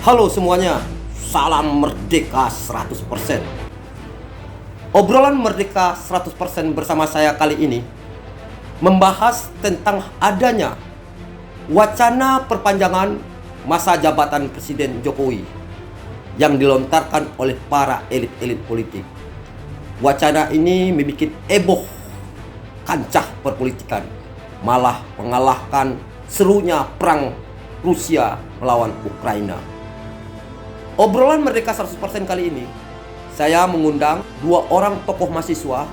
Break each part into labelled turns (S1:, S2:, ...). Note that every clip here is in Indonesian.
S1: Halo semuanya, salam merdeka 100%. Obrolan merdeka 100% bersama saya kali ini membahas tentang adanya wacana perpanjangan masa jabatan Presiden Jokowi yang dilontarkan oleh para elit-elit politik. Wacana ini membuat heboh kancah perpolitikan, malah mengalahkan serunya perang Rusia melawan Ukraina. Obrolan Merdeka 100% kali ini, saya mengundang dua orang tokoh mahasiswa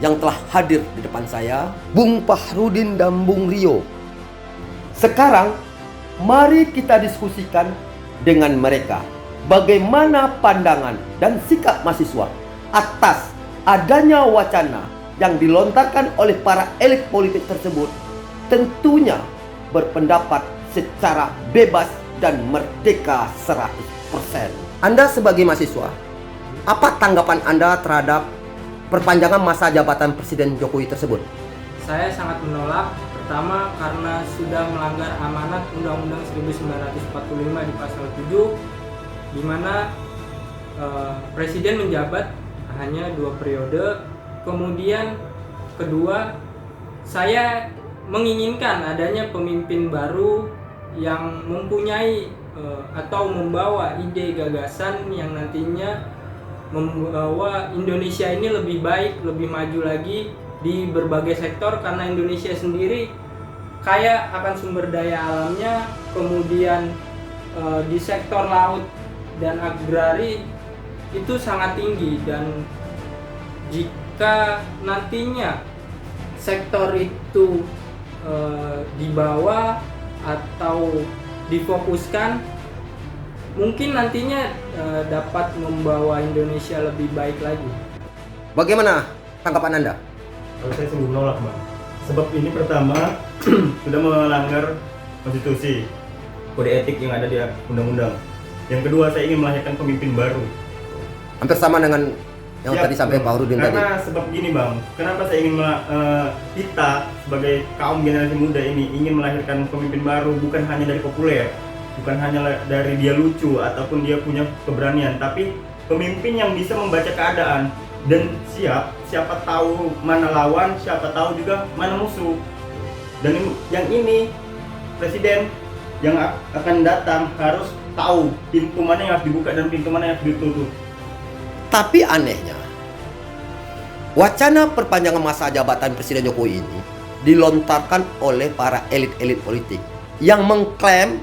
S1: yang telah hadir di depan saya, Bung Fahrudin dan Bung Rio. Sekarang, mari kita diskusikan dengan mereka bagaimana pandangan dan sikap mahasiswa atas adanya wacana yang dilontarkan oleh para elit politik tersebut, tentunya berpendapat secara bebas dan merdeka 100%. Anda sebagai mahasiswa, apa tanggapan Anda terhadap perpanjangan masa jabatan Presiden Jokowi tersebut?
S2: Saya sangat menolak. Pertama, karena sudah melanggar amanat Undang-Undang 1945 di pasal 7, di mana Presiden menjabat hanya 2 periode. Kemudian kedua, saya menginginkan adanya pemimpin baru yang mempunyai atau membawa ide gagasan yang nantinya membawa Indonesia ini lebih baik, lebih maju lagi di berbagai sektor, karena Indonesia sendiri kaya akan sumber daya alamnya, kemudian di sektor laut dan agrari itu sangat tinggi, dan jika nantinya sektor itu dibawa atau difokuskan, mungkin nantinya dapat membawa Indonesia lebih baik lagi.
S1: Bagaimana tanggapan Anda?
S3: Kalau saya sungguh menolak, Bang. Sebab ini pertama sudah melanggar konstitusi, kode etik yang ada di undang-undang. Yang kedua, saya ingin melahirkan pemimpin baru.
S1: Hampir sama dengan yang tadi sampai Pak Fahrudin tadi.
S3: Karena sebab gini, Bang, kenapa saya ingin kita sebagai kaum generasi muda ini ingin melahirkan pemimpin baru, bukan hanya dari populer, bukan hanya dari dia lucu ataupun dia punya keberanian, tapi pemimpin yang bisa membaca keadaan dan siapa tahu mana lawan, siapa tahu juga mana musuh. Dan yang ini presiden yang akan datang harus tahu pintu mana yang harus dibuka dan pintu mana yang harus ditutup.
S1: Tapi anehnya, wacana perpanjangan masa jabatan Presiden Jokowi ini dilontarkan oleh para elit-elit politik yang mengklaim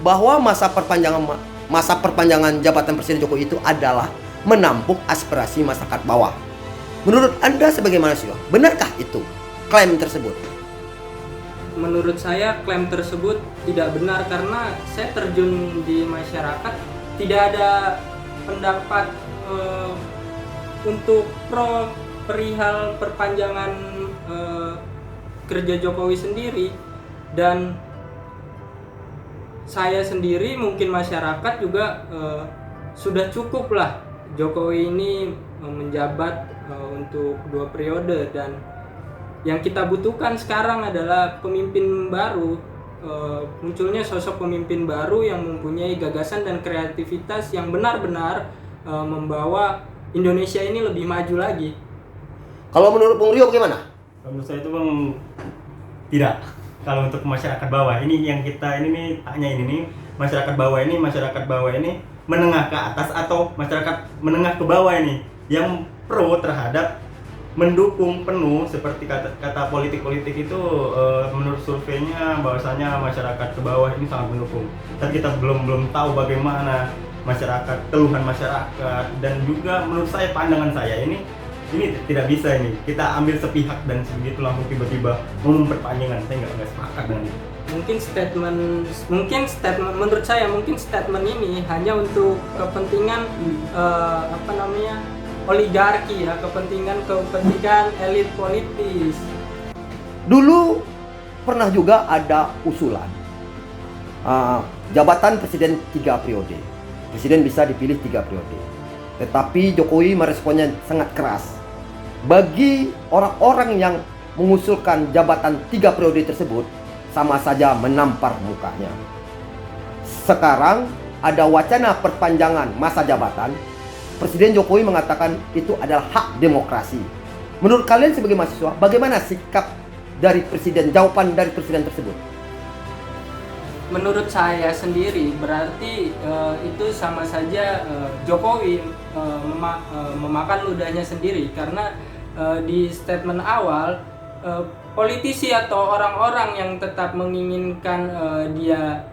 S1: bahwa masa perpanjangan jabatan Presiden Jokowi itu adalah menampung aspirasi masyarakat bawah. Menurut Anda sebagai mahasiswa, benarkah itu klaim tersebut?
S2: Menurut saya klaim tersebut tidak benar, karena saya terjun di masyarakat, tidak ada pendapat untuk pro perihal perpanjangan kerja Jokowi sendiri. Dan saya sendiri, mungkin masyarakat juga sudah cukup lah Jokowi ini menjabat untuk 2 periode, dan yang kita butuhkan sekarang adalah pemimpin baru, munculnya sosok pemimpin baru yang mempunyai gagasan dan kreativitas yang benar-benar membawa Indonesia ini lebih maju lagi.
S1: Kalau menurut Bung Rio bagaimana?
S3: Menurut saya itu, Bang, tidak. Kalau untuk masyarakat bawah ini yang kita ini nih tanya ini masyarakat bawah ini menengah ke atas atau masyarakat menengah ke bawah ini yang pro terhadap mendukung penuh seperti kata politik-politik itu, menurut surveinya bahwasanya masyarakat ke bawah ini sangat mendukung. Tapi kita belum tahu bagaimana masyarakat, keluhan masyarakat, dan juga menurut saya, pandangan saya ini tidak bisa ini kita ambil sepihak dan sebegitu langsung tiba-tiba mau memperpanjangan. Saya nggak sepakat dengan itu. Mungkin statement menurut saya, mungkin statement ini hanya untuk kepentingan oligarki ya, kepentingan elit politis.
S1: Dulu pernah juga ada usulan jabatan presiden 3 periode. Presiden bisa dipilih 3 periode. Tetapi Jokowi meresponnya sangat keras. Bagi orang-orang yang mengusulkan jabatan 3 periode tersebut, sama saja menampar mukanya. Sekarang ada wacana perpanjangan masa jabatan, Presiden Jokowi mengatakan itu adalah hak demokrasi. Menurut kalian sebagai mahasiswa, bagaimana sikap dari Presiden, jawaban dari Presiden tersebut?
S2: Menurut saya sendiri berarti itu sama saja Jokowi memakan ludahnya sendiri, karena di statement awal politisi atau orang-orang yang tetap menginginkan dia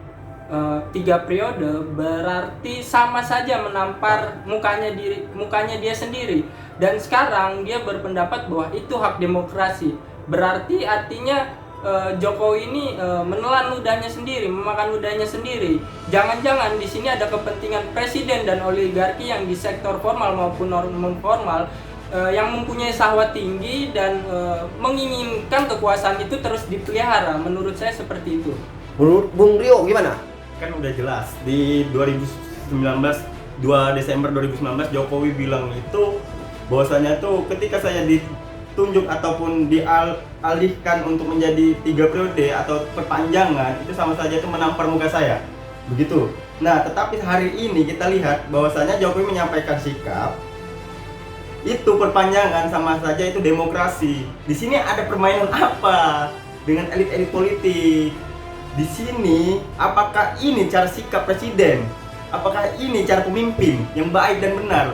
S2: 3 periode berarti sama saja menampar mukanya dia sendiri, dan sekarang dia berpendapat bahwa itu hak demokrasi. Berarti artinya Jokowi ini menelan ludahnya sendiri, memakan ludahnya sendiri. Jangan-jangan di sini ada kepentingan presiden dan oligarki yang di sektor formal maupun non formal yang mempunyai syahwat tinggi dan menginginkan kekuasaan itu terus dipelihara. Menurut saya seperti itu.
S1: Menurut Bung Rio gimana?
S3: Kan udah jelas di 2019, 2 Desember 2019 Jokowi bilang itu bahwasanya tuh ketika saya ditunjuk ataupun dialihkan untuk menjadi 3 periode atau perpanjangan, itu sama saja itu menampar muka saya. Begitu. Nah, tetapi hari ini kita lihat bahwasanya Jokowi menyampaikan sikap itu perpanjangan sama saja itu demokrasi. Di sini ada permainan apa dengan elit-elit politik? Di sini apakah ini cara sikap presiden? Apakah ini cara pemimpin yang baik dan benar?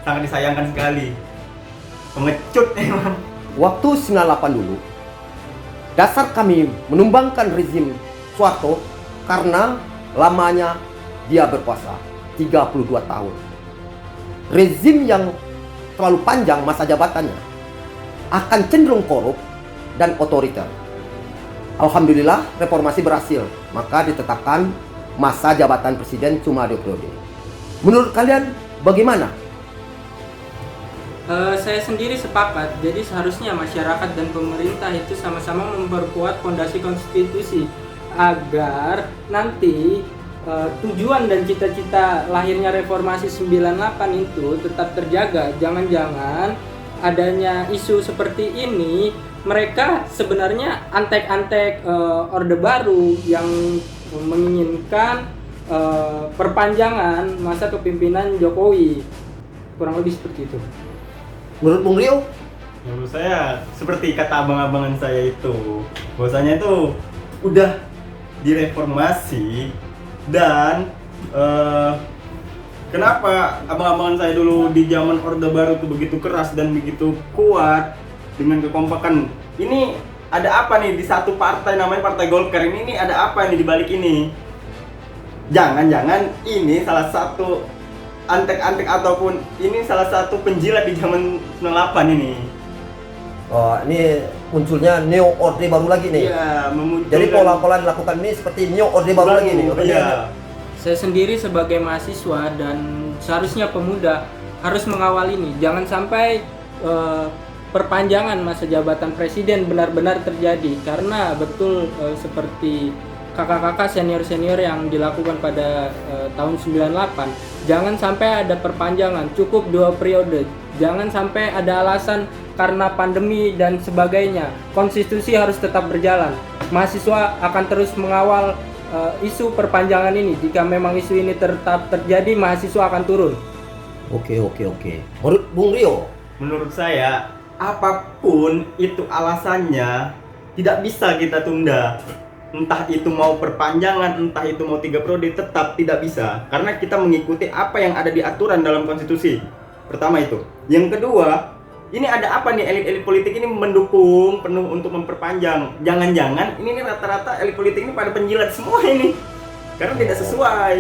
S3: Sangat disayangkan sekali. Pengecut emang.
S1: Waktu 98 dulu, dasar kami menumbangkan rezim Soeharto karena lamanya dia berkuasa 32 tahun. Rezim yang terlalu panjang masa jabatannya akan cenderung korup dan otoriter. Alhamdulillah reformasi berhasil, maka ditetapkan masa jabatan presiden cuma 2 periode. Menurut kalian bagaimana?
S2: Saya sendiri sepakat, jadi seharusnya masyarakat dan pemerintah itu sama-sama memperkuat fondasi konstitusi agar nanti tujuan dan cita-cita lahirnya reformasi 98 itu tetap terjaga. Jangan-jangan adanya isu seperti ini, mereka sebenarnya antek-antek Orde Baru yang menginginkan perpanjangan masa kepemimpinan Jokowi. Kurang lebih seperti itu.
S1: Menurut Bung Rio?
S3: Menurut saya seperti kata abang-abangan saya itu, bahwasanya itu udah direformasi dan kenapa abang-abangan saya dulu di zaman Orde Baru itu begitu keras dan begitu kuat dengan kekompakan. Ini ada apa nih di satu partai namanya Partai Golkar ini ada apa nih di balik ini? Jangan-jangan ini salah satu antek-antek ataupun ini salah satu penjilat di zaman 98 ini.
S1: Oh, ini munculnya neo orde baru lagi nih.
S3: Iya, memunculkan.
S1: Jadi pola-pola dilakukan ini seperti neo orde baru lagi nih.
S3: Iya.
S2: Saya sendiri sebagai mahasiswa dan seharusnya pemuda harus mengawal ini. Jangan sampai perpanjangan masa jabatan presiden benar-benar terjadi, karena betul seperti kakak-kakak senior-senior yang dilakukan pada tahun 98. Jangan sampai ada perpanjangan, cukup 2 periode. Jangan sampai ada alasan karena pandemi dan sebagainya. Konstitusi harus tetap berjalan. Mahasiswa akan terus mengawal isu perpanjangan ini. Jika memang isu ini tetap terjadi, mahasiswa akan turun.
S1: Oke. Menurut Bung Rio?
S3: Menurut saya, apapun itu alasannya tidak bisa kita tunda. Entah itu mau perpanjangan, entah itu mau 3 periode, tetap tidak bisa. Karena kita mengikuti apa yang ada di aturan dalam konstitusi. Pertama itu. Yang kedua, ini ada apa nih elit-elit politik ini mendukung penuh untuk memperpanjang. Jangan-jangan ini rata-rata elit politik ini pada penjilat semua ini. Karena tidak sesuai.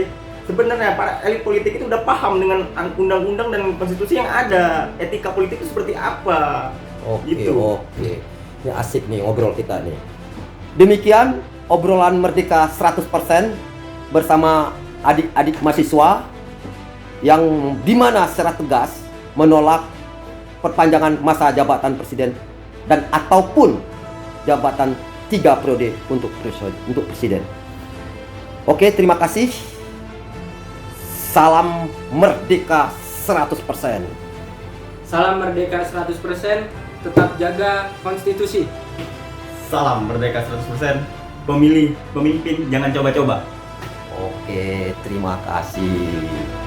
S3: Sebenarnya para elit politik itu udah paham dengan undang-undang dan konstitusi yang ada. Etika politik itu seperti apa.
S1: Oke. Ini asik nih ngobrol kita nih. Demikian obrolan Merdeka 100% bersama adik-adik mahasiswa yang dimana secara tegas menolak perpanjangan masa jabatan presiden dan ataupun jabatan 3 periode untuk presiden. Oke, terima kasih. Salam Merdeka 100%.
S2: Salam Merdeka 100%, tetap jaga konstitusi.
S3: Salam Merdeka 100%. Pemilih, pemimpin, jangan coba-coba.
S1: Oke, terima kasih.